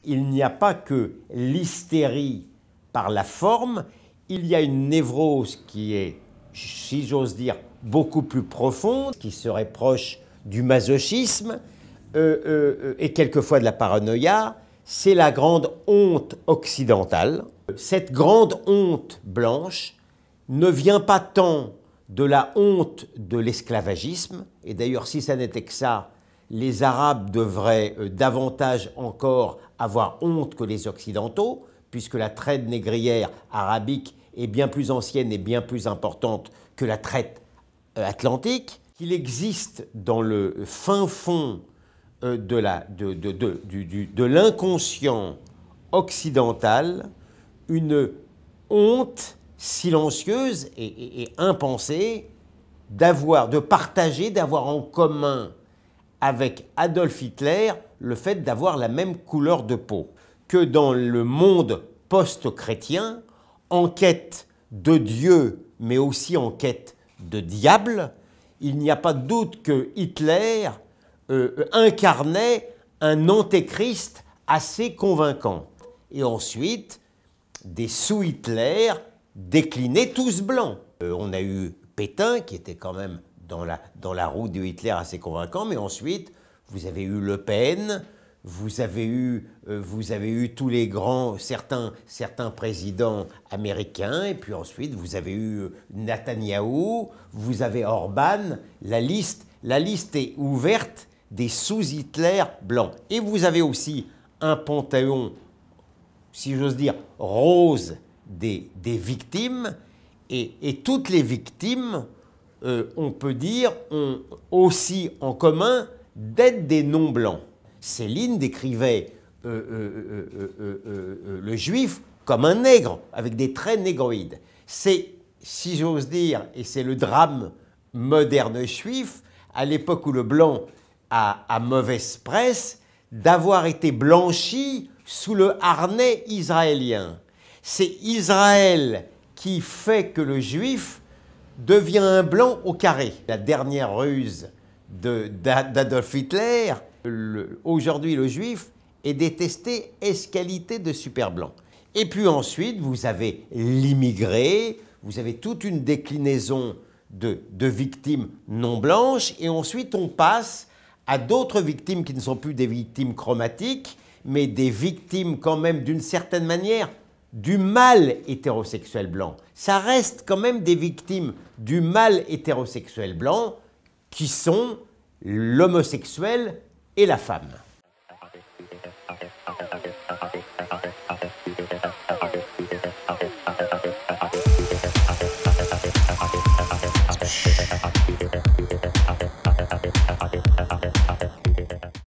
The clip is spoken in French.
il n'y a pas que l'hystérie par la forme, il y a une névrose qui est, si j'ose dire, beaucoup plus profonde, qui serait proche du masochisme et quelquefois de la paranoïa. C'est la grande honte occidentale. Cette grande honte blanche ne vient pas tant de la honte de l'esclavagisme, et d'ailleurs si ça n'était que ça, les Arabes devraient davantage encore avoir honte que les Occidentaux, puisque la traite négrière arabique est bien plus ancienne et bien plus importante que la traite atlantique. Il existe dans le fin fond de l'inconscient occidental une honte silencieuse et impensée de partager, d'avoir en commun avec Adolf Hitler le fait d'avoir la même couleur de peau. Que dans le monde post-chrétien, en quête de Dieu, mais aussi en quête de diable, il n'y a pas de doute que Hitler incarnait un antéchrist assez convaincant. Et ensuite, des sous-Hitler déclinés tous blancs. On a eu Pétain, qui était quand même dans la roue de Hitler assez convaincant, mais ensuite, vous avez eu Le Pen, vous avez eu tous les grands, certains présidents américains, et puis ensuite, vous avez eu Netanyahou, vous avez Orban. La liste est ouverte des sous-Hitler blancs. Et vous avez aussi un panthéon, si j'ose dire, rose des victimes, et toutes les victimes, on peut dire, ont aussi en commun d'être des non-blancs. Céline décrivait le juif comme un nègre, avec des traits négroïdes. C'est, si j'ose dire, et c'est le drame moderne juif, à l'époque où le blanc a mauvaise presse, d'avoir été blanchi sous le harnais israélien. C'est Israël qui fait que le juif devient un blanc au carré. La dernière ruse d'Adolf Hitler, aujourd'hui le juif est détesté ès-qualité de super blanc. Et puis ensuite, vous avez l'immigré, vous avez toute une déclinaison de victimes non blanches, et ensuite on passe à d'autres victimes qui ne sont plus des victimes chromatiques, mais des victimes quand même d'une certaine manière du mâle hétérosexuel blanc. Ça reste quand même des victimes du mâle hétérosexuel blanc qui sont l'homosexuel et la femme.